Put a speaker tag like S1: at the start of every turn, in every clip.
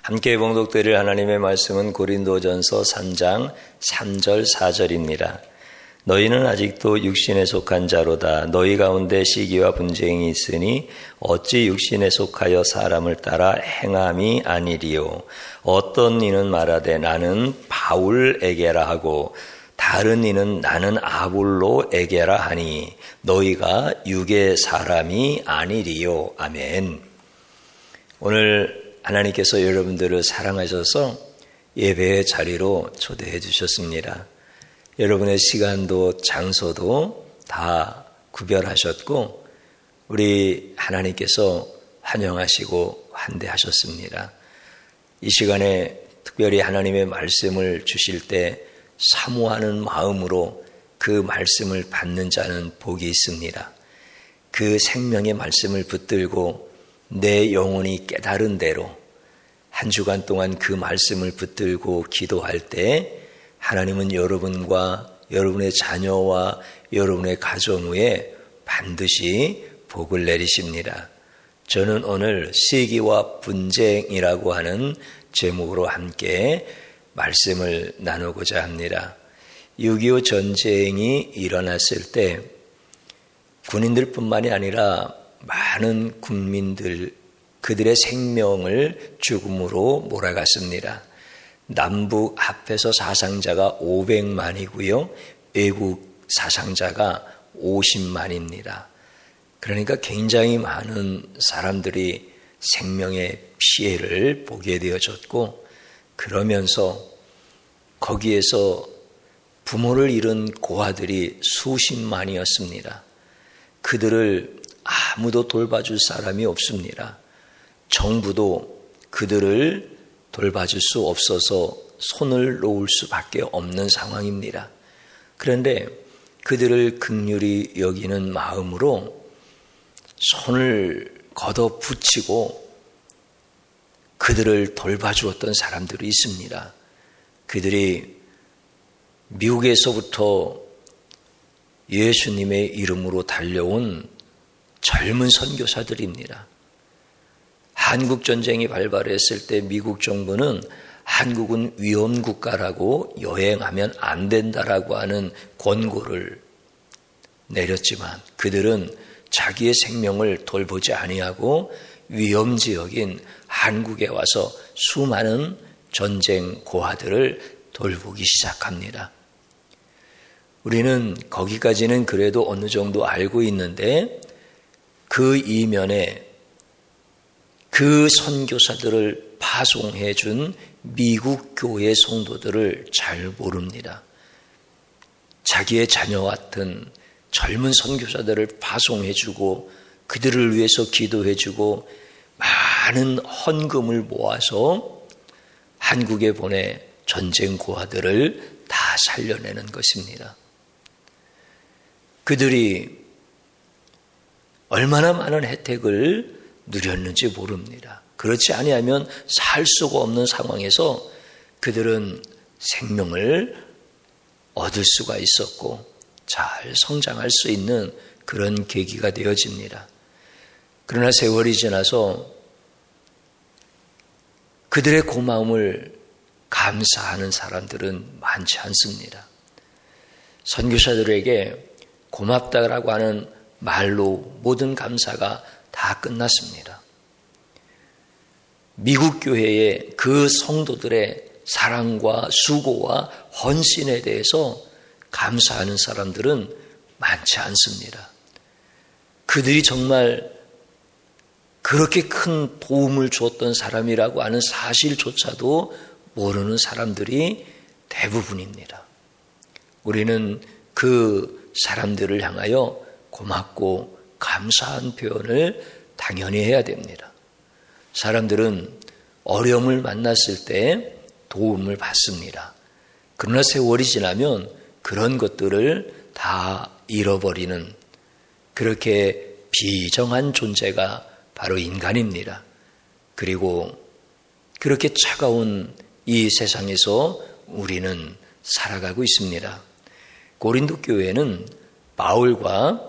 S1: 함께 봉독드릴 하나님의 말씀은 고린도전서 3장 3절 4절입니다. 너희는 아직도 육신에 속한 자로다. 너희 가운데 시기와 분쟁이 있으니 어찌 육신에 속하여 사람을 따라 행함이 아니리요. 어떤 이는 말하되 나는 바울에게라 하고 다른 이는 나는 아볼로에게라 하니 너희가 육의 사람이 아니리요. 아멘. 오늘 하나님께서 여러분들을 사랑하셔서 예배의 자리로 초대해 주셨습니다. 여러분의 시간도 장소도 다 구별하셨고 우리 하나님께서 환영하시고 환대하셨습니다. 이 시간에 특별히 하나님의 말씀을 주실 때 사모하는 마음으로 그 말씀을 받는 자는 복이 있습니다. 그 생명의 말씀을 붙들고 내 영혼이 깨달은 대로 한 주간 동안 그 말씀을 붙들고 기도할 때 하나님은 여러분과 여러분의 자녀와 여러분의 가정 위에 반드시 복을 내리십니다. 저는 오늘 시기와 분쟁이라고 하는 제목으로 함께 말씀을 나누고자 합니다. 6.25 전쟁이 일어났을 때 군인들뿐만이 아니라 많은 국민들, 그들의 생명을 죽음으로 몰아갔습니다. 남북 합해서 사상자가 500만이고요. 외국 사상자가 50만입니다. 그러니까 굉장히 많은 사람들이 생명의 피해를 보게 되어졌고 그러면서 거기에서 부모를 잃은 고아들이 수십만이었습니다. 그들을 아무도 돌봐줄 사람이 없습니다. 정부도 그들을 돌봐줄 수 없어서 손을 놓을 수밖에 없는 상황입니다. 그런데 그들을 긍휼히 여기는 마음으로 손을 걷어붙이고 그들을 돌봐주었던 사람들이 있습니다. 그들이 미국에서부터 예수님의 이름으로 달려온 젊은 선교사들입니다. 한국전쟁이 발발했을 때 미국 정부는 한국은 위험국가라고 여행하면 안 된다라고 하는 권고를 내렸지만 그들은 자기의 생명을 돌보지 아니하고 위험지역인 한국에 와서 수많은 전쟁 고아들을 돌보기 시작합니다. 우리는 거기까지는 그래도 어느 정도 알고 있는데 그 이면에 그 선교사들을 파송해 준 미국 교회 성도들을 잘 모릅니다. 자기의 자녀 같은 젊은 선교사들을 파송해 주고 그들을 위해서 기도해 주고 많은 헌금을 모아서 한국에 보내 전쟁 고아들을 다 살려내는 것입니다. 그들이 얼마나 많은 혜택을 누렸는지 모릅니다. 그렇지 아니하면 살 수가 없는 상황에서 그들은 생명을 얻을 수가 있었고 잘 성장할 수 있는 그런 계기가 되어집니다. 그러나 세월이 지나서 그들의 고마움을 감사하는 사람들은 많지 않습니다. 선교사들에게 고맙다라고 하는 말로 모든 감사가 다 끝났습니다. 미국 교회의 그 성도들의 사랑과 수고와 헌신에 대해서 감사하는 사람들은 많지 않습니다. 그들이 정말 그렇게 큰 도움을 주었던 사람이라고 하는 사실조차도 모르는 사람들이 대부분입니다. 우리는 그 사람들을 향하여 고맙고 감사한 표현을 당연히 해야 됩니다. 사람들은 어려움을 만났을 때 도움을 받습니다. 그러나 세월이 지나면 그런 것들을 다 잃어버리는 그렇게 비정한 존재가 바로 인간입니다. 그리고 그렇게 차가운 이 세상에서 우리는 살아가고 있습니다. 고린도 교회는 바울과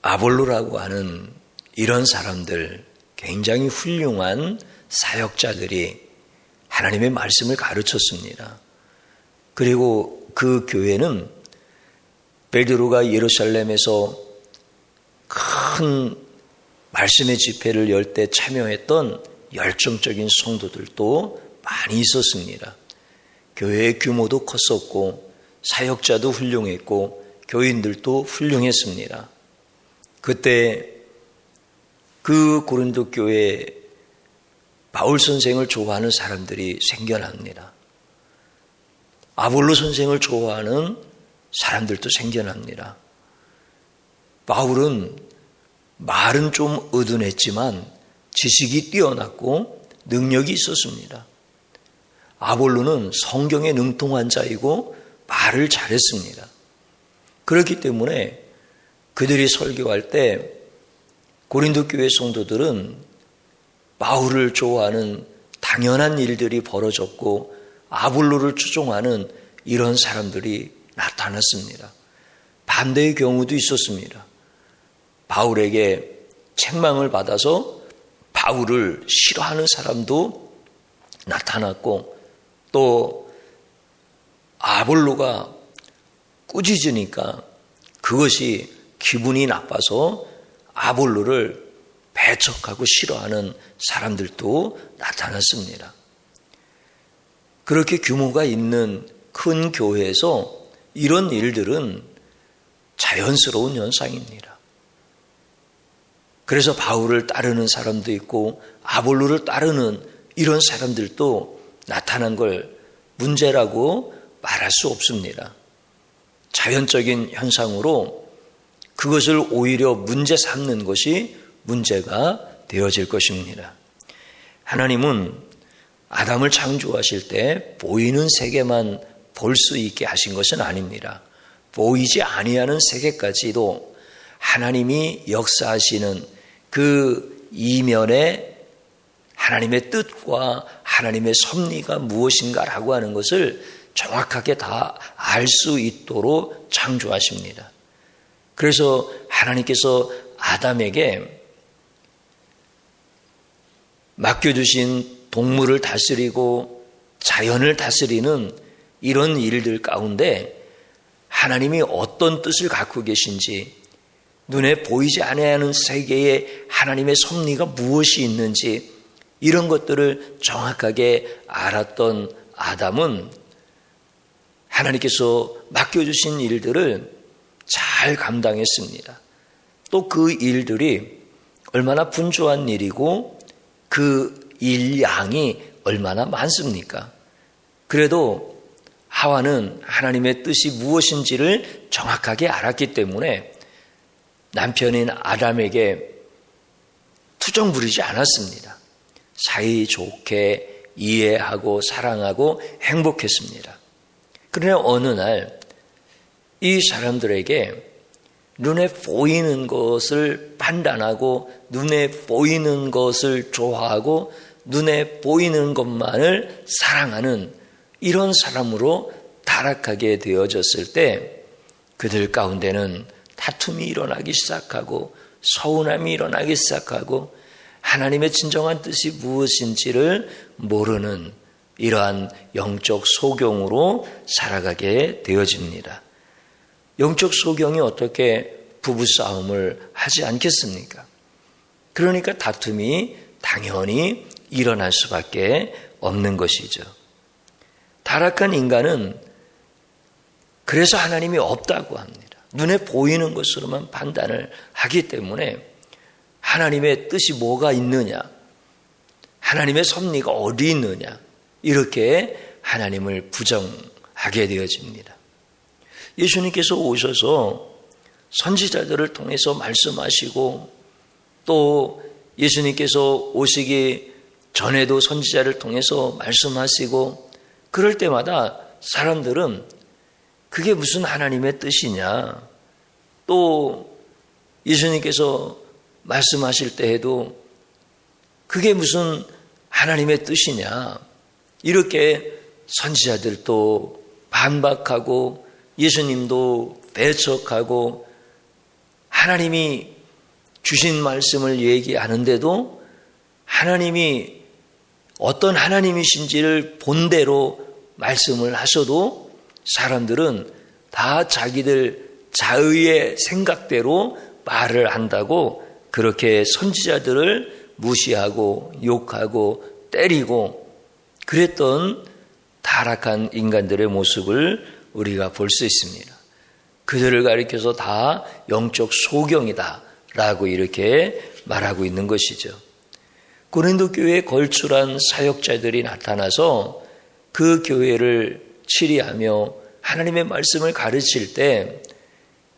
S1: 아볼로라고 하는 이런 사람들, 굉장히 훌륭한 사역자들이 하나님의 말씀을 가르쳤습니다. 그리고 그 교회는 베드로가 예루살렘에서 큰 말씀의 집회를 열 때 참여했던 열정적인 성도들도 많이 있었습니다. 교회의 규모도 컸었고 사역자도 훌륭했고 교인들도 훌륭했습니다. 그때 그 고린도 교회에 바울 선생을 좋아하는 사람들이 생겨납니다. 아볼로 선생을 좋아하는 사람들도 생겨납니다. 바울은 말은 좀 어둔했지만 지식이 뛰어났고 능력이 있었습니다. 아볼로는 성경에 능통한 자이고 말을 잘했습니다. 그렇기 때문에 그들이 설교할 때 고린도 교회 성도들은 바울을 좋아하는 당연한 일들이 벌어졌고 아볼로를 추종하는 이런 사람들이 나타났습니다. 반대의 경우도 있었습니다. 바울에게 책망을 받아서 바울을 싫어하는 사람도 나타났고 또 아볼로가 꾸짖으니까 그것이 기분이 나빠서 아볼로를 배척하고 싫어하는 사람들도 나타났습니다. 그렇게 규모가 있는 큰 교회에서 이런 일들은 자연스러운 현상입니다. 그래서 바울을 따르는 사람도 있고 아볼로를 따르는 이런 사람들도 나타난 걸 문제라고 말할 수 없습니다. 자연적인 현상으로 그것을 오히려 문제 삼는 것이 문제가 되어질 것입니다. 하나님은 아담을 창조하실 때 보이는 세계만 볼 수 있게 하신 것은 아닙니다. 보이지 아니하는 세계까지도 하나님이 역사하시는 그 이면에 하나님의 뜻과 하나님의 섭리가 무엇인가라고 하는 것을 정확하게 다 알 수 있도록 창조하십니다. 그래서 하나님께서 아담에게 맡겨주신 동물을 다스리고 자연을 다스리는 이런 일들 가운데 하나님이 어떤 뜻을 갖고 계신지, 눈에 보이지 않는 세계에 하나님의 섭리가 무엇이 있는지 이런 것들을 정확하게 알았던 아담은 하나님께서 맡겨주신 일들을 잘 감당했습니다. 또 그 일들이 얼마나 분주한 일이고 그 일 양이 얼마나 많습니까? 그래도 하와는 하나님의 뜻이 무엇인지를 정확하게 알았기 때문에 남편인 아담에게 투정 부리지 않았습니다. 사이좋게 이해하고 사랑하고 행복했습니다. 그러나 어느 날 이 사람들에게 눈에 보이는 것을 판단하고 눈에 보이는 것을 좋아하고 눈에 보이는 것만을 사랑하는 이런 사람으로 타락하게 되어졌을 때 그들 가운데는 다툼이 일어나기 시작하고 서운함이 일어나기 시작하고 하나님의 진정한 뜻이 무엇인지를 모르는 이러한 영적 소경으로 살아가게 되어집니다. 영적 소경이 어떻게 부부싸움을 하지 않겠습니까? 그러니까 다툼이 당연히 일어날 수밖에 없는 것이죠. 타락한 인간은 그래서 하나님이 없다고 합니다. 눈에 보이는 것으로만 판단을 하기 때문에 하나님의 뜻이 뭐가 있느냐, 하나님의 섭리가 어디 있느냐, 이렇게 하나님을 부정하게 되어집니다. 예수님께서 오셔서 선지자들을 통해서 말씀하시고 또 예수님께서 오시기 전에도 선지자를 통해서 말씀하시고 그럴 때마다 사람들은 그게 무슨 하나님의 뜻이냐, 또 예수님께서 말씀하실 때에도 그게 무슨 하나님의 뜻이냐. 이렇게 선지자들도 반박하고 예수님도 배척하고 하나님이 주신 말씀을 얘기하는데도 하나님이 어떤 하나님이신지를 본대로 말씀을 하셔도 사람들은 다 자기들 자의의 생각대로 말을 한다고 그렇게 선지자들을 무시하고 욕하고 때리고 그랬던 타락한 인간들의 모습을 우리가 볼 수 있습니다. 그들을 가리켜서 다 영적 소경이다 라고 이렇게 말하고 있는 것이죠. 고린도 교회에 걸출한 사역자들이 나타나서 그 교회를 치리하며 하나님의 말씀을 가르칠 때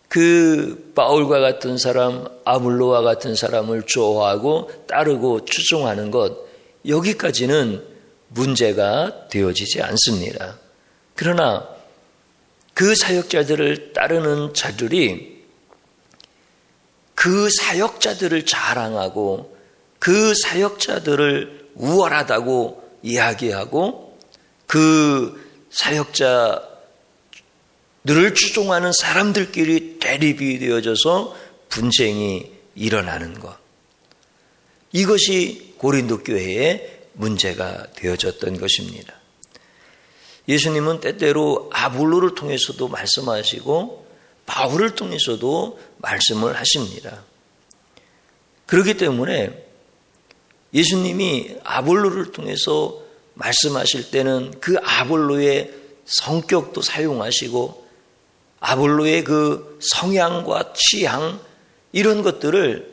S1: 그 바울과 같은 사람, 아볼로와 같은 사람을 좋아하고 따르고 추종하는 것, 여기까지는 문제가 되어지지 않습니다. 그러나 그 사역자들을 따르는 자들이 그 사역자들을 자랑하고 그 사역자들을 우월하다고 이야기하고 그 사역자들을 추종하는 사람들끼리 대립이 되어져서 분쟁이 일어나는 것. 이것이 고린도 교회의 문제가 되어졌던 것입니다. 예수님은 때때로 아볼로를 통해서도 말씀하시고 바울을 통해서도 말씀을 하십니다. 그렇기 때문에 예수님이 아볼로를 통해서 말씀하실 때는 그 아볼로의 성격도 사용하시고 아볼로의 그 성향과 취향 이런 것들을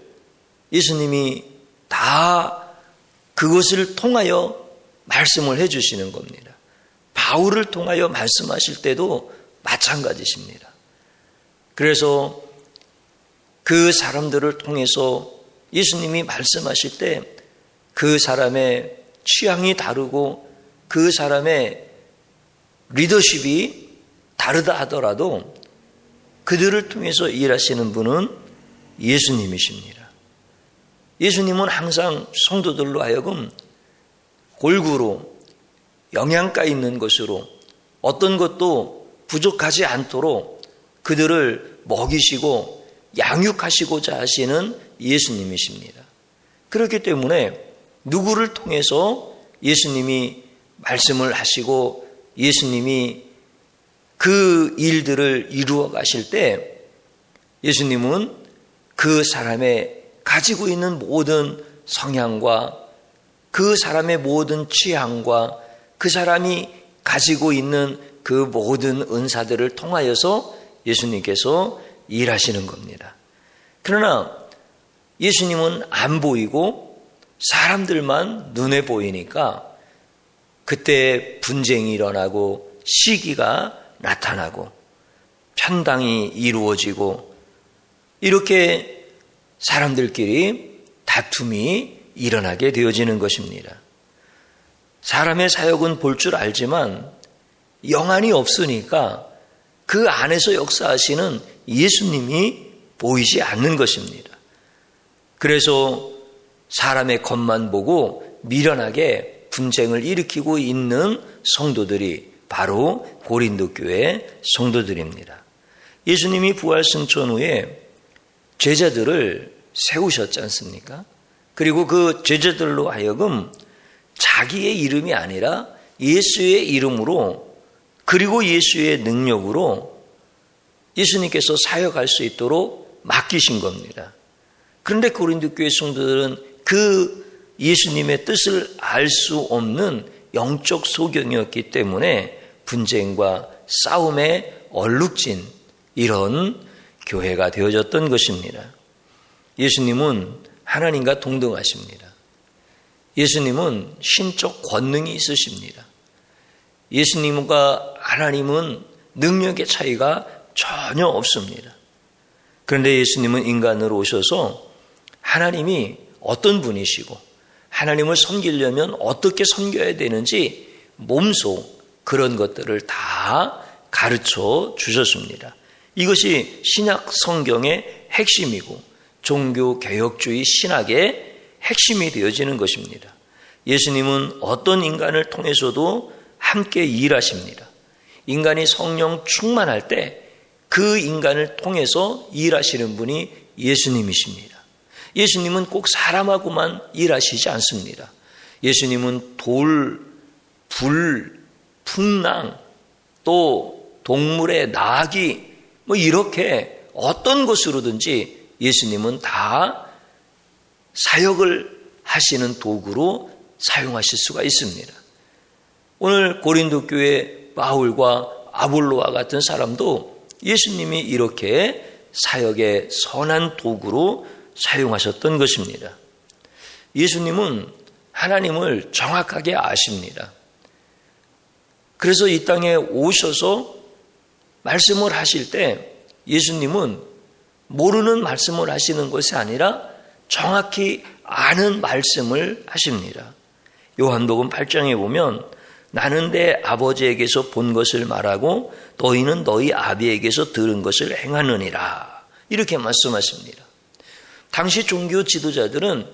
S1: 예수님이 다 그것을 통하여 말씀을 해주시는 겁니다. 바울을 통하여 말씀하실 때도 마찬가지십니다. 그래서 그 사람들을 통해서 예수님이 말씀하실 때 그 사람의 취향이 다르고 그 사람의 리더십이 다르다 하더라도 그들을 통해서 일하시는 분은 예수님이십니다. 예수님은 항상 성도들로 하여금 골고루 영양가 있는 것으로 어떤 것도 부족하지 않도록 그들을 먹이시고 양육하시고자 하시는 예수님이십니다. 그렇기 때문에 누구를 통해서 예수님이 말씀을 하시고 예수님이 그 일들을 이루어 가실 때 예수님은 그 사람의 가지고 있는 모든 성향과 그 사람의 모든 취향과 그 사람이 가지고 있는 그 모든 은사들을 통하여서 예수님께서 일하시는 겁니다. 그러나 예수님은 안 보이고 사람들만 눈에 보이니까 그때 분쟁이 일어나고 시기가 나타나고 편당이 이루어지고 이렇게 사람들끼리 다툼이 일어나게 되어지는 것입니다. 사람의 사역은 볼 줄 알지만 영안이 없으니까 그 안에서 역사하시는 예수님이 보이지 않는 것입니다. 그래서 사람의 겉만 보고 미련하게 분쟁을 일으키고 있는 성도들이 바로 고린도 교회 성도들입니다. 예수님이 부활승천 후에 제자들을 세우셨지 않습니까? 그리고 그 제자들로 하여금 자기의 이름이 아니라 예수의 이름으로 그리고 예수의 능력으로 예수님께서 사역할 수 있도록 맡기신 겁니다. 그런데 고린도 교회 성도들은 그 예수님의 뜻을 알 수 없는 영적 소경이었기 때문에 분쟁과 싸움에 얼룩진 이런 교회가 되어졌던 것입니다. 예수님은 하나님과 동등하십니다. 예수님은 신적 권능이 있으십니다. 예수님과 하나님은 능력의 차이가 전혀 없습니다. 그런데 예수님은 인간으로 오셔서 하나님이 어떤 분이시고 하나님을 섬기려면 어떻게 섬겨야 되는지 몸소 그런 것들을 다 가르쳐 주셨습니다. 이것이 신약 성경의 핵심이고 종교개혁주의 신학의 핵심이 되어지는 것입니다. 예수님은 어떤 인간을 통해서도 함께 일하십니다. 인간이 성령 충만할 때 그 인간을 통해서 일하시는 분이 예수님이십니다. 예수님은 꼭 사람하고만 일하시지 않습니다. 예수님은 돌, 불, 풍랑, 또 동물의 나귀, 이렇게 어떤 것으로든지 예수님은 다 사역을 하시는 도구로 사용하실 수가 있습니다. 오늘 고린도 교회 바울과 아볼로와 같은 사람도 예수님이 이렇게 사역의 선한 도구로 사용하셨던 것입니다. 예수님은 하나님을 정확하게 아십니다. 그래서 이 땅에 오셔서 말씀을 하실 때 예수님은 모르는 말씀을 하시는 것이 아니라 정확히 아는 말씀을 하십니다. 요한복음 8장에 보면 나는 내 아버지에게서 본 것을 말하고 너희는 너희 아비에게서 들은 것을 행하느니라. 이렇게 말씀하십니다. 당시 종교 지도자들은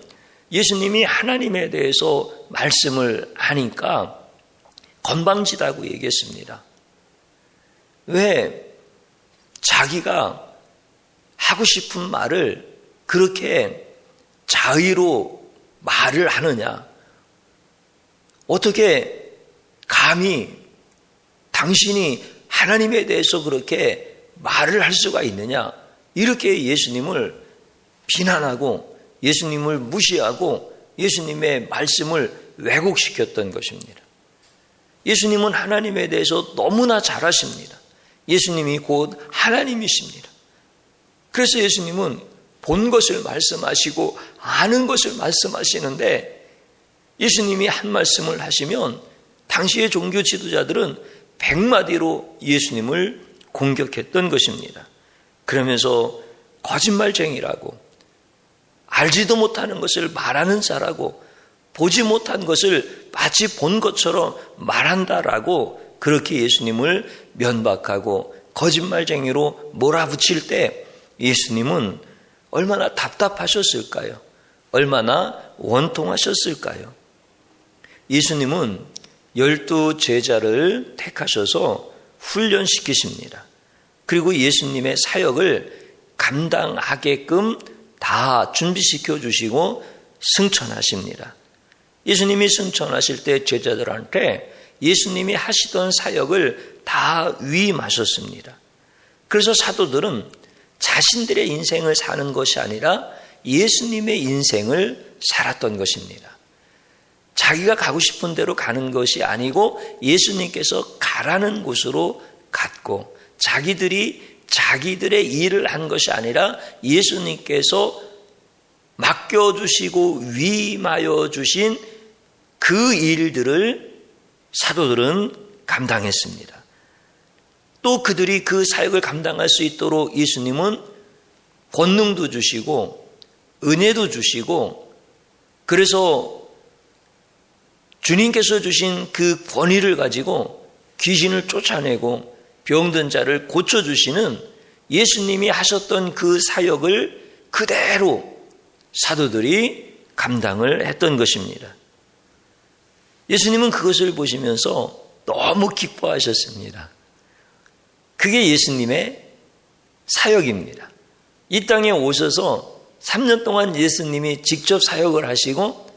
S1: 예수님이 하나님에 대해서 말씀을 하니까 건방지다고 얘기했습니다. 왜 자기가 하고 싶은 말을 그렇게 자의로 말을 하느냐? 어떻게 감히 당신이 하나님에 대해서 그렇게 말을 할 수가 있느냐? 이렇게 예수님을 비난하고 예수님을 무시하고 예수님의 말씀을 왜곡시켰던 것입니다. 예수님은 하나님에 대해서 너무나 잘 아십니다. 예수님이 곧 하나님이십니다. 그래서 예수님은 본 것을 말씀하시고 아는 것을 말씀하시는데 예수님이 한 말씀을 하시면 당시의 종교 지도자들은 100마디로 예수님을 공격했던 것입니다. 그러면서 거짓말쟁이라고, 알지도 못하는 것을 말하는 자라고, 보지 못한 것을 마치 본 것처럼 말한다라고 그렇게 예수님을 면박하고 거짓말쟁이로 몰아붙일 때 예수님은 얼마나 답답하셨을까요? 얼마나 원통하셨을까요? 예수님은 12제자를 택하셔서 훈련시키십니다. 그리고 예수님의 사역을 감당하게끔 다 준비시켜 주시고 승천하십니다. 예수님이 승천하실 때 제자들한테 예수님이 하시던 사역을 다 위임하셨습니다. 그래서 사도들은 자신들의 인생을 사는 것이 아니라 예수님의 인생을 살았던 것입니다. 자기가 가고 싶은 대로 가는 것이 아니고 예수님께서 가라는 곳으로 갔고, 자기들의 일을 한 것이 아니라 예수님께서 맡겨주시고 위임하여 주신 그 일들을 사도들은 감당했습니다. 또 그들이 그 사역을 감당할 수 있도록 예수님은 권능도 주시고 은혜도 주시고, 그래서 주님께서 주신 그 권위를 가지고 귀신을 쫓아내고 병든 자를 고쳐주시는 예수님이 하셨던 그 사역을 그대로 사도들이 감당을 했던 것입니다. 예수님은 그것을 보시면서 너무 기뻐하셨습니다. 그게 예수님의 사역입니다. 이 땅에 오셔서 3년 동안 예수님이 직접 사역을 하시고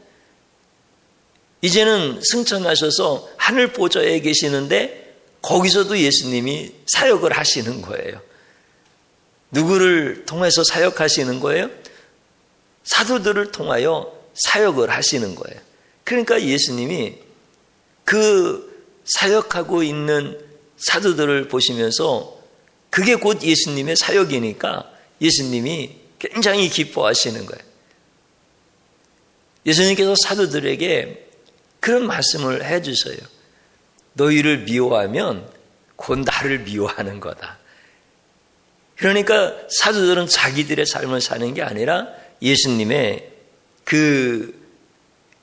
S1: 이제는 승천하셔서 하늘 보좌에 계시는데 거기서도 예수님이 사역을 하시는 거예요. 누구를 통해서 사역하시는 거예요? 사도들을 통하여 사역을 하시는 거예요. 그러니까 예수님이 그 사역하고 있는 사도들을 보시면서 그게 곧 예수님의 사역이니까 예수님이 굉장히 기뻐하시는 거예요. 예수님께서 사도들에게 그런 말씀을 해주세요. 너희를 미워하면 곧 나를 미워하는 거다. 그러니까 사도들은 자기들의 삶을 사는 게 아니라 예수님의 그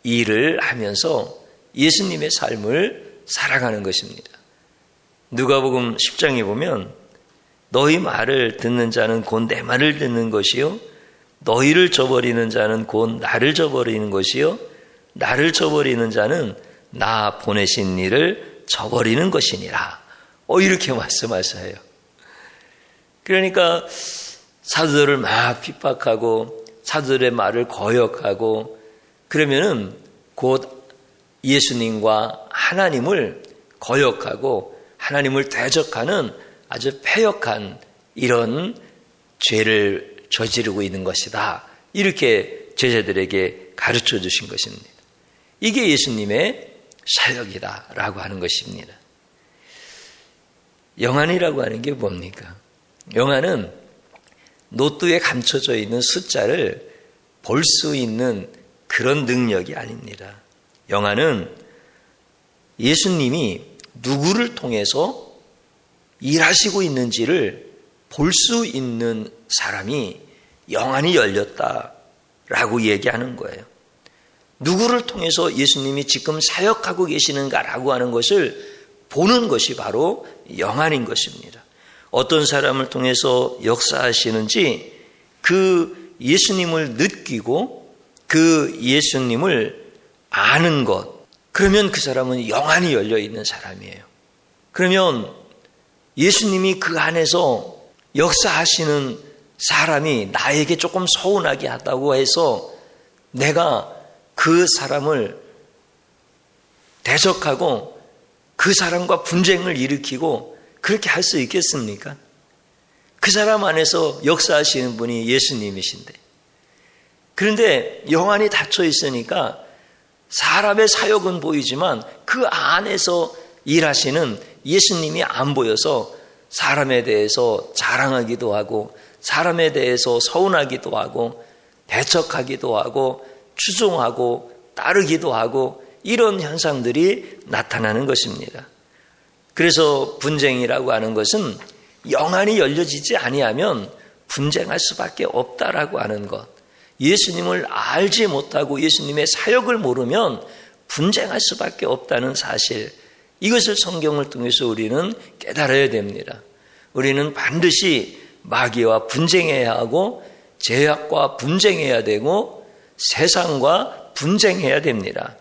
S1: 일을 하면서 예수님의 삶을 살아가는 것입니다. 누가복음 10장에 보면 너희 말을 듣는 자는 곧 내 말을 듣는 것이요 너희를 저버리는 자는 곧 나를 저버리는 것이요 나를 저버리는 자는 나 보내신 이를 저버리는 것이니라. 이렇게 말씀하셔요. 그러니까 사도들을 막 핍박하고 사도들의 말을 거역하고 그러면은 곧 예수님과 하나님을 거역하고 하나님을 대적하는 아주 패역한 이런 죄를 저지르고 있는 것이다. 이렇게 제자들에게 가르쳐 주신 것입니다. 이게 예수님의 사역이다라고 하는 것입니다. 영안이라고 하는 게 뭡니까? 영안은 노트에 감춰져 있는 숫자를 볼 수 있는 그런 능력이 아닙니다. 영안은 예수님이 누구를 통해서 일하시고 있는지를 볼 수 있는 사람이 영안이 열렸다라고 얘기하는 거예요. 누구를 통해서 예수님이 지금 사역하고 계시는가라고 하는 것을 보는 것이 바로 영안인 것입니다. 어떤 사람을 통해서 역사하시는지 그 예수님을 느끼고 그 예수님을 아는 것, 그러면 그 사람은 영안이 열려 있는 사람이에요. 그러면 예수님이 그 안에서 역사하시는 사람이 나에게 조금 서운하게 하다고 해서 내가 그 사람을 대적하고 그 사람과 분쟁을 일으키고 그렇게 할 수 있겠습니까? 그 사람 안에서 역사하시는 분이 예수님이신데, 그런데 영안이 닫혀 있으니까 사람의 사역은 보이지만 그 안에서 일하시는 예수님이 안 보여서 사람에 대해서 자랑하기도 하고 사람에 대해서 서운하기도 하고 대척하기도 하고 추종하고 따르기도 하고 이런 현상들이 나타나는 것입니다. 그래서 분쟁이라고 하는 것은 영안이 열려지지 아니하면 분쟁할 수밖에 없다라고 하는 것. 예수님을 알지 못하고 예수님의 사역을 모르면 분쟁할 수밖에 없다는 사실, 이것을 성경을 통해서 우리는 깨달아야 됩니다. 우리는 반드시 마귀와 분쟁해야 하고 죄악과 분쟁해야 되고 세상과 분쟁해야 됩니다.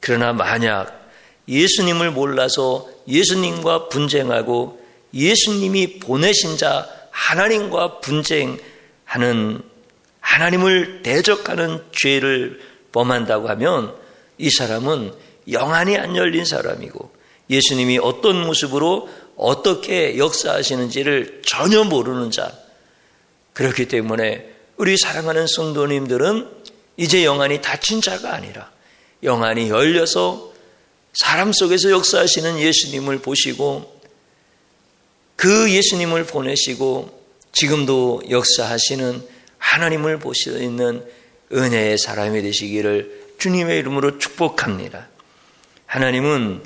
S1: 그러나 만약 예수님을 몰라서 예수님과 분쟁하고 예수님이 보내신 자 하나님과 분쟁하는, 하나님을 대적하는 죄를 범한다고 하면 이 사람은 영안이 안 열린 사람이고 예수님이 어떤 모습으로 어떻게 역사하시는지를 전혀 모르는 자. 그렇기 때문에 우리 사랑하는 성도님들은 이제 영안이 닫힌 자가 아니라 영안이 열려서 사람 속에서 역사하시는 예수님을 보시고 그 예수님을 보내시고 지금도 역사하시는 하나님을 보실 수 있는 은혜의 사람이 되시기를 주님의 이름으로 축복합니다. 하나님은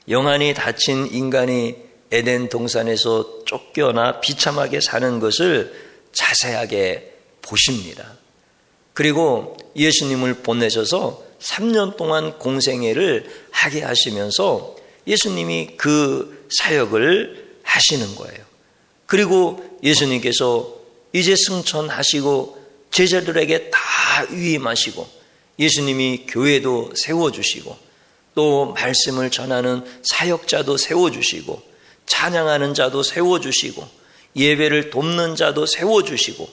S1: 영안이 닫힌 인간이 에덴 동산에서 쫓겨나 비참하게 사는 것을 자세하게 보십니다. 그리고 예수님을 보내셔서 3년 동안 공생애를 하게 하시면서 예수님이 그 사역을 하시는 거예요. 그리고 예수님께서 이제 승천하시고 제자들에게 다 위임하시고 예수님이 교회도 세워주시고 또 말씀을 전하는 사역자도 세워주시고 찬양하는 자도 세워주시고 예배를 돕는 자도 세워주시고,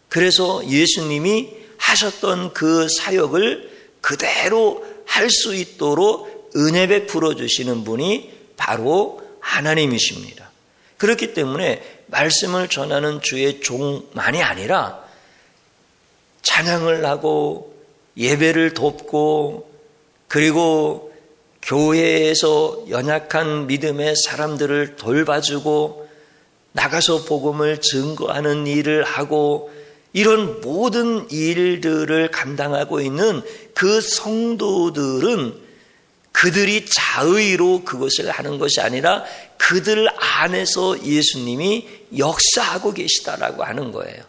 S1: 그래서 예수님이 하셨던 그 사역을 그대로 할 수 있도록 은혜 베풀어 주시는 분이 바로 하나님이십니다. 그렇기 때문에 말씀을 전하는 주의 종만이 아니라 찬양을 하고 예배를 돕고 그리고 교회에서 연약한 믿음의 사람들을 돌봐주고 나가서 복음을 증거하는 일을 하고 이런 모든 일들을 감당하고 있는 그 성도들은 그들이 자의로 그것을 하는 것이 아니라 그들 안에서 예수님이 역사하고 계시다라고 하는 거예요.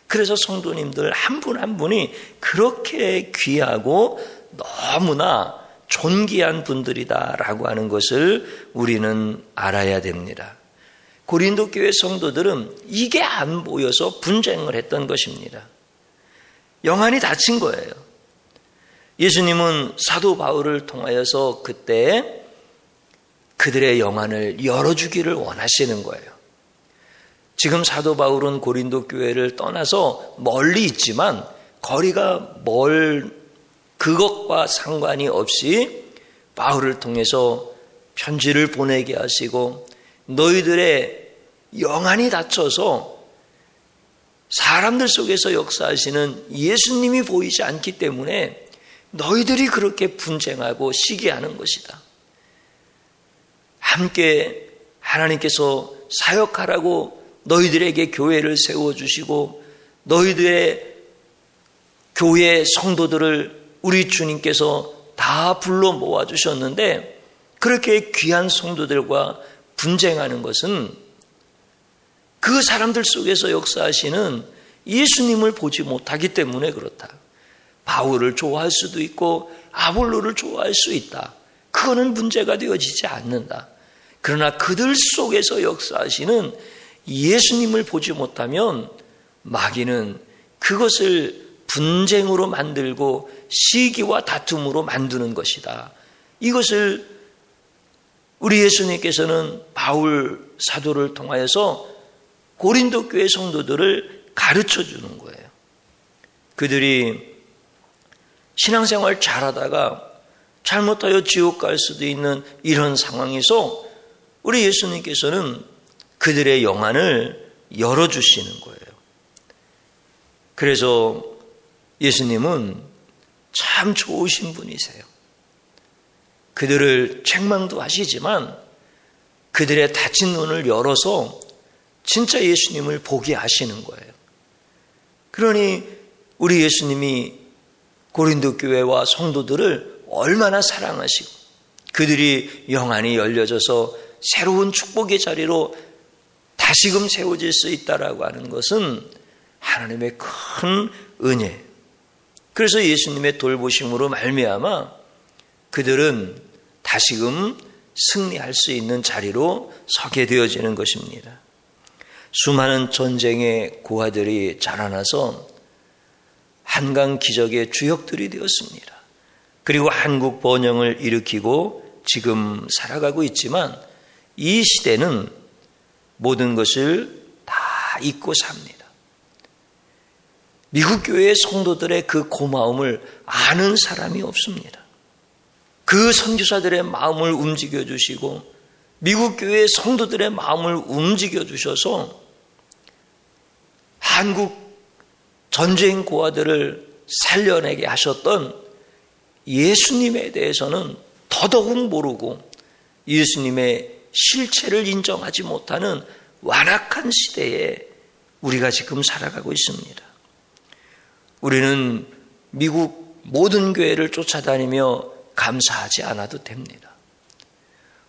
S1: 그래서 성도님들 한 분 한 분이 그렇게 귀하고 너무나 존귀한 분들이다라고 하는 것을 우리는 알아야 됩니다. 고린도 교회 성도들은 이게 안 보여서 분쟁을 했던 것입니다. 영안이 닫힌 거예요. 예수님은 사도 바울을 통하여서 그때 그들의 영안을 열어주기를 원하시는 거예요. 지금 사도 바울은 고린도 교회를 떠나서 멀리 있지만 거리가 멀 그것과 상관이 없이 바울을 통해서 편지를 보내게 하시고 너희들의 영안이 닫혀서 사람들 속에서 역사하시는 예수님이 보이지 않기 때문에 너희들이 그렇게 분쟁하고 시기하는 것이다. 함께 하나님께서 사역하라고 너희들에게 교회를 세워주시고 너희들의 교회 성도들을 우리 주님께서 다 불러 모아주셨는데 그렇게 귀한 성도들과 분쟁하는 것은 그 사람들 속에서 역사하시는 예수님을 보지 못하기 때문에 그렇다. 바울을 좋아할 수도 있고 아볼로를 좋아할 수 있다. 그거는 문제가 되어지지 않는다. 그러나 그들 속에서 역사하시는 예수님을 보지 못하면 마귀는 그것을 분쟁으로 만들고 시기와 다툼으로 만드는 것이다. 이것을 우리 예수님께서는 바울 사도를 통하여서 고린도 교회 성도들을 가르쳐 주는 거예요. 그들이 신앙생활 잘하다가 잘못하여 지옥 갈 수도 있는 이런 상황에서 우리 예수님께서는 그들의 영안을 열어주시는 거예요. 그래서 예수님은 참 좋으신 분이세요. 그들을 책망도 하시지만 그들의 닫힌 눈을 열어서 진짜 예수님을 보게 하시는 거예요. 그러니 우리 예수님이 고린도 교회와 성도들을 얼마나 사랑하시고 그들이 영안이 열려져서 새로운 축복의 자리로 다시금 세워질 수 있다라고 하는 것은 하나님의 큰 은혜. 그래서 예수님의 돌보심으로 말미암아 그들은 다시금 승리할 수 있는 자리로 서게 되어지는 것입니다. 수많은 전쟁의 고아들이 자라나서 한강 기적의 주역들이 되었습니다. 그리고 한국 번영을 일으키고 지금 살아가고 있지만 이 시대는 모든 것을 다 잊고 삽니다. 미국 교회의 성도들의 그 고마움을 아는 사람이 없습니다. 그 선교사들의 마음을 움직여 주시고 미국 교회의 성도들의 마음을 움직여 주셔서 한국 전쟁 고아들을 살려내게 하셨던 예수님에 대해서는 더더욱 모르고 예수님의 실체를 인정하지 못하는 완악한 시대에 우리가 지금 살아가고 있습니다. 우리는 미국 모든 교회를 쫓아다니며 감사하지 않아도 됩니다.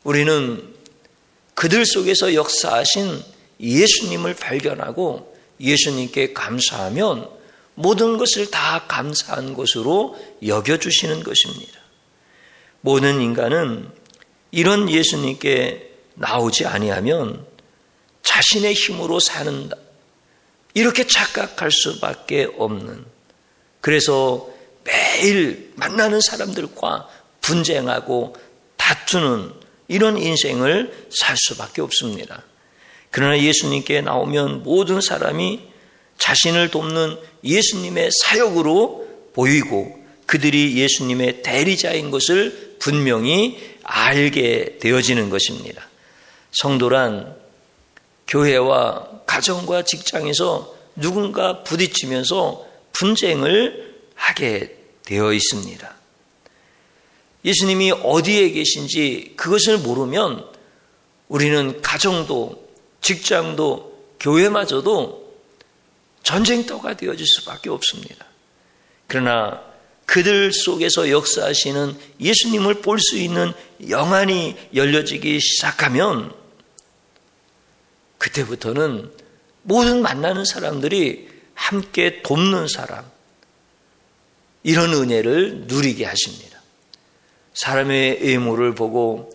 S1: 우리는 그들 속에서 역사하신 예수님을 발견하고 예수님께 감사하면 모든 것을 다 감사한 것으로 여겨주시는 것입니다. 모든 인간은 이런 예수님께 나오지 아니하면 자신의 힘으로 사는다. 이렇게 착각할 수밖에 없는, 그래서 매일 만나는 사람들과 분쟁하고 다투는 이런 인생을 살 수밖에 없습니다. 그러나 예수님께 나오면 모든 사람이 자신을 돕는 예수님의 사역으로 보이고 그들이 예수님의 대리자인 것을 분명히 알게 되어지는 것입니다. 성도란 교회와 가정과 직장에서 누군가 부딪히면서 분쟁을 하게 되어 있습니다. 예수님이 어디에 계신지 그것을 모르면 우리는 가정도 직장도 교회마저도 전쟁터가 되어질 수밖에 없습니다. 그러나 그들 속에서 역사하시는 예수님을 볼 수 있는 영안이 열려지기 시작하면 그때부터는 모든 만나는 사람들이 함께 돕는 사람, 이런 은혜를 누리게 하십니다. 사람의 외모를 보고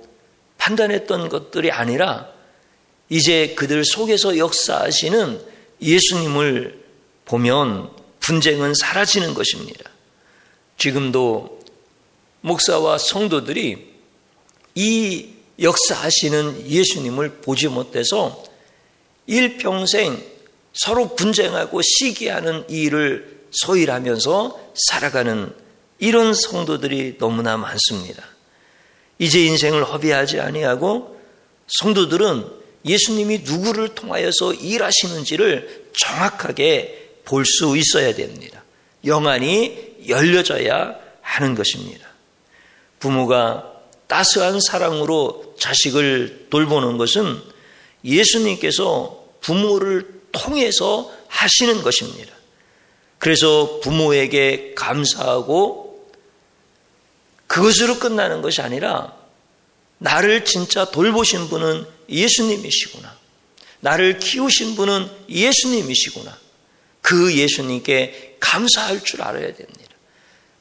S1: 판단했던 것들이 아니라 이제 그들 속에서 역사하시는 예수님을 보면 분쟁은 사라지는 것입니다. 지금도 목사와 성도들이 이 역사하시는 예수님을 보지 못해서 일평생 서로 분쟁하고 시기하는 이 일을 소일하면서 살아가는 이런 성도들이 너무나 많습니다. 이제 인생을 허비하지 아니하고 성도들은 예수님이 누구를 통하여서 일하시는지를 정확하게 볼 수 있어야 됩니다. 영안이 열려져야 하는 것입니다. 부모가 따스한 사랑으로 자식을 돌보는 것은 예수님께서 부모를 통해서 하시는 것입니다. 그래서 부모에게 감사하고 그것으로 끝나는 것이 아니라 나를 진짜 돌보신 분은 예수님이시구나. 나를 키우신 분은 예수님이시구나. 그 예수님께 감사할 줄 알아야 됩니다.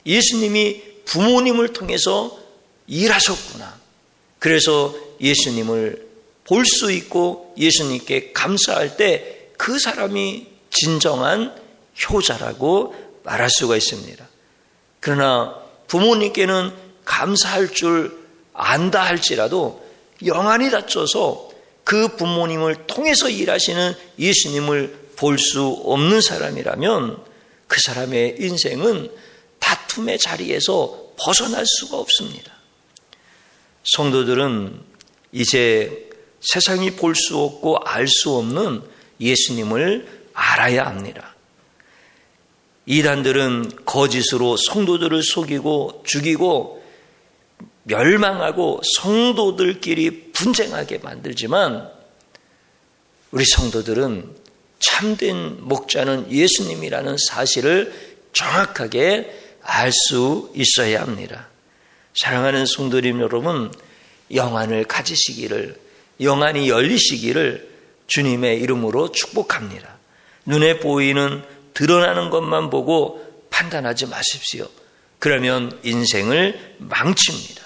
S1: 예수님이 부모님을 통해서 일하셨구나. 그래서 예수님을 볼 수 있고 예수님께 감사할 때 그 사람이 진정한 효자라고 말할 수가 있습니다. 그러나 부모님께는 감사할 줄 안다 할지라도 영안이 닫혀서 그 부모님을 통해서 일하시는 예수님을 볼 수 없는 사람이라면 그 사람의 인생은 다툼의 자리에서 벗어날 수가 없습니다. 성도들은 이제 세상이 볼 수 없고 알 수 없는 예수님을 알아야 합니다. 이단들은 거짓으로 성도들을 속이고 죽이고 멸망하고 성도들끼리 분쟁하게 만들지만 우리 성도들은 참된 목자는 예수님이라는 사실을 정확하게 알 수 있어야 합니다. 사랑하는 성도님 여러분, 영안을 가지시기를, 영안이 열리시기를 주님의 이름으로 축복합니다. 눈에 보이는 드러나는 것만 보고 판단하지 마십시오. 그러면 인생을 망칩니다.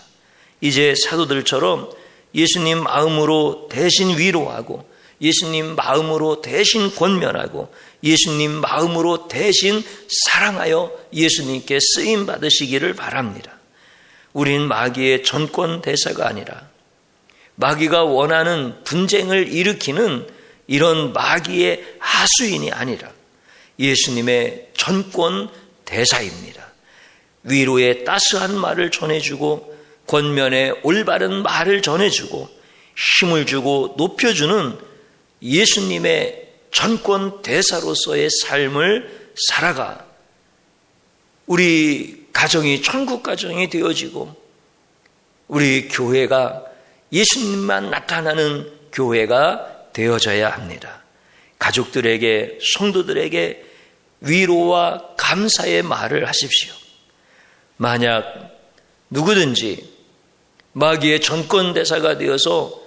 S1: 이제 사도들처럼 예수님 마음으로 대신 위로하고 예수님 마음으로 대신 권면하고 예수님 마음으로 대신 사랑하여 예수님께 쓰임 받으시기를 바랍니다. 우린 마귀의 전권 대사가 아니라 마귀가 원하는 분쟁을 일으키는 이런 마귀의 하수인이 아니라 예수님의 전권 대사입니다. 위로의 따스한 말을 전해주고 권면의 올바른 말을 전해주고 힘을 주고 높여주는 예수님의 전권 대사로서의 삶을 살아가 우리 가정이 천국 가정이 되어지고 우리 교회가 예수님만 나타나는 교회가 되어져야 합니다. 가족들에게, 성도들에게 위로와 감사의 말을 하십시오. 만약 누구든지 마귀의 전권대사가 되어서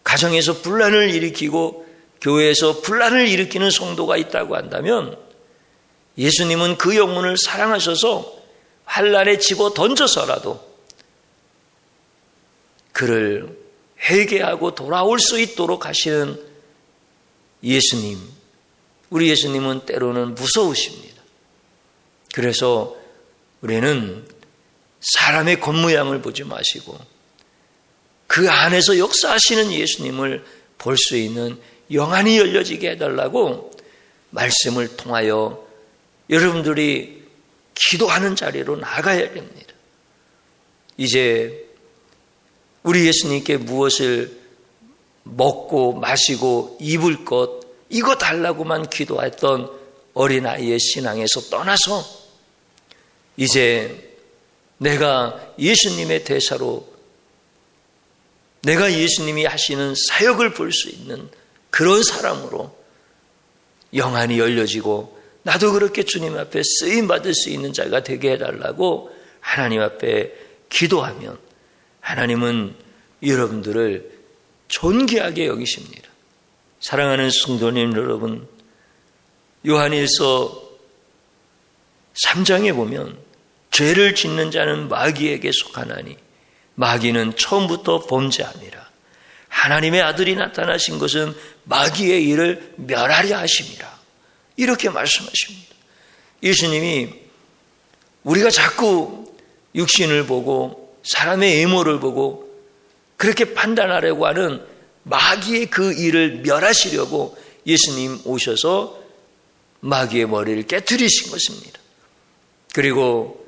S1: 가정에서 분란을 일으키고 교회에서 분란을 일으키는 성도가 있다고 한다면 예수님은 그 영혼을 사랑하셔서 환난에 집어 던져서라도 그를 회개하고 돌아올 수 있도록 하시는 예수님, 우리 예수님은 때로는 무서우십니다. 그래서 우리는 사람의 겉모양을 보지 마시고 그 안에서 역사하시는 예수님을 볼 수 있는 영안이 열려지게 해달라고 말씀을 통하여 여러분들이 기도하는 자리로 나가야 됩니다. 이제 우리 예수님께 무엇을 먹고 마시고 입을 것 이거 달라고만 기도했던 어린아이의 신앙에서 떠나서 이제 내가 예수님의 대사로 내가 예수님이 하시는 사역을 볼 수 있는 그런 사람으로 영안이 열려지고 나도 그렇게 주님 앞에 쓰임받을 수 있는 자가 되게 해달라고 하나님 앞에 기도하면 하나님은 여러분들을 존귀하게 여기십니다. 사랑하는 성도님 여러분, 요한일서 3장에 보면 죄를 짓는 자는 마귀에게 속하나니 마귀는 처음부터 범죄함이라. 하나님의 아들이 나타나신 것은 마귀의 일을 멸하려 하심이라. 이렇게 말씀하십니다. 예수님이 우리가 자꾸 육신을 보고 사람의 외모를 보고 그렇게 판단하려고 하는 마귀의 그 일을 멸하시려고 예수님 오셔서 마귀의 머리를 깨트리신 것입니다. 그리고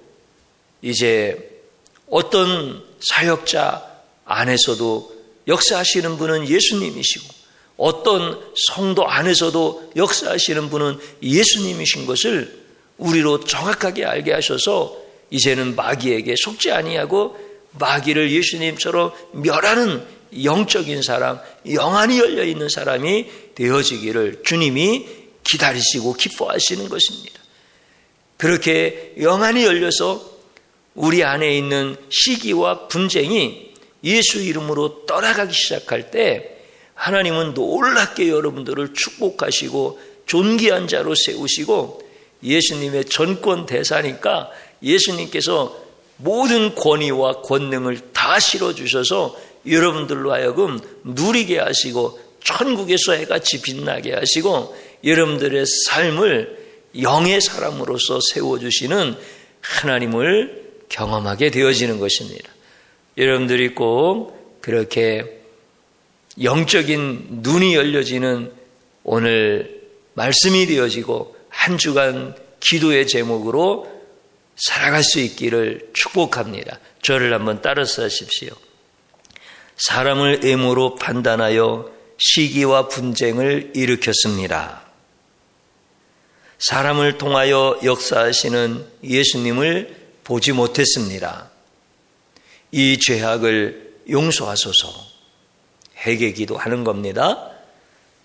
S1: 이제 어떤 사역자 안에서도 역사하시는 분은 예수님이시고 어떤 성도 안에서도 역사하시는 분은 예수님이신 것을 우리로 정확하게 알게 하셔서 이제는 마귀에게 속지 아니하고 마귀를 예수님처럼 멸하는 영적인 사람, 영안이 열려있는 사람이 되어지기를 주님이 기다리시고 기뻐하시는 것입니다. 그렇게 영안이 열려서 우리 안에 있는 시기와 분쟁이 예수 이름으로 떠나가기 시작할 때 하나님은 놀랍게 여러분들을 축복하시고 존귀한 자로 세우시고 예수님의 전권 대사니까 예수님께서 모든 권위와 권능을 다 실어주셔서 여러분들로 하여금 누리게 하시고 천국에서 해같이 빛나게 하시고 여러분들의 삶을 영의 사람으로서 세워주시는 하나님을 경험하게 되어지는 것입니다. 여러분들이 꼭 그렇게 영적인 눈이 열려지는 오늘 말씀이 되어지고 한 주간 기도의 제목으로 살아갈 수 있기를 축복합니다. 저를 한번 따라서 하십시오. 사람을 외모로 판단하여 시기와 분쟁을 일으켰습니다. 사람을 통하여 역사하시는 예수님을 보지 못했습니다. 이 죄악을 용서하소서 회개 기도하는 겁니다.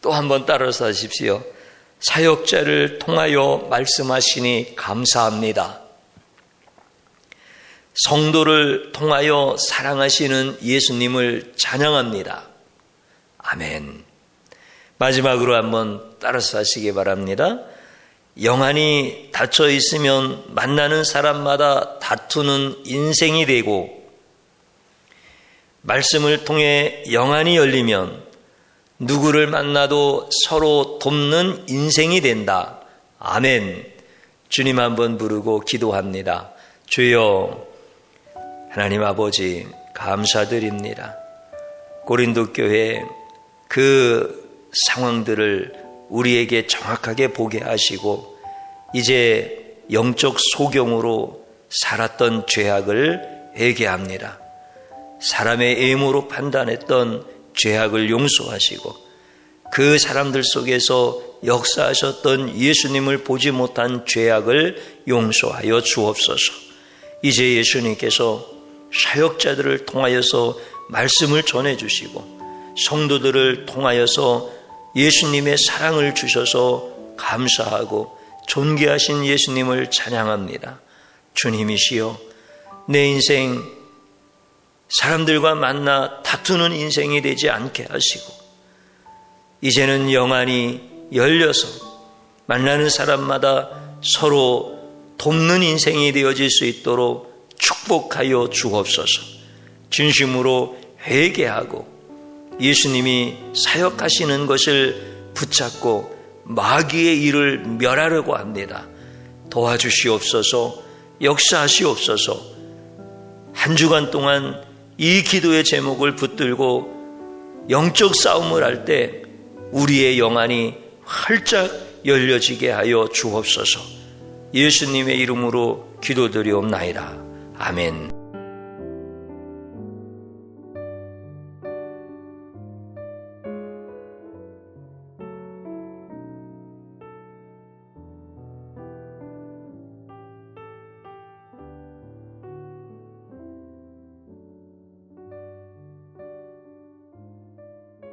S1: 또 한번 따라서 하십시오. 사역자를 통하여 말씀하시니 감사합니다. 성도를 통하여 사랑하시는 예수님을 찬양합니다. 아멘. 마지막으로 한번 따라서 하시기 바랍니다. 영안이 닫혀 있으면 만나는 사람마다 다투는 인생이 되고 말씀을 통해 영안이 열리면 누구를 만나도 서로 돕는 인생이 된다. 아멘. 주님 한번 부르고 기도합니다. 주여 하나님 아버지 감사드립니다. 고린도 교회 그 상황들을 우리에게 정확하게 보게 하시고 이제 영적 소경으로 살았던 죄악을 회개합니다. 사람의 외모로 판단했던 죄악을 용서하시고 그 사람들 속에서 역사하셨던 예수님을 보지 못한 죄악을 용서하여 주옵소서. 이제 예수님께서 사역자들을 통하여서 말씀을 전해주시고 성도들을 통하여서 예수님의 사랑을 주셔서 감사하고 존귀하신 예수님을 찬양합니다. 주님이시여 내 인생 사람들과 만나 다투는 인생이 되지 않게 하시고 이제는 영안이 열려서 만나는 사람마다 서로 돕는 인생이 되어질 수 있도록 축복하여 주옵소서. 진심으로 회개하고 예수님이 사역하시는 것을 붙잡고 마귀의 일을 멸하려고 합니다. 도와주시옵소서. 역사하시옵소서. 한 주간 동안 이 기도의 제목을 붙들고 영적 싸움을 할 때 우리의 영안이 활짝 열려지게 하여 주옵소서. 예수님의 이름으로 기도드리옵나이다. 아멘.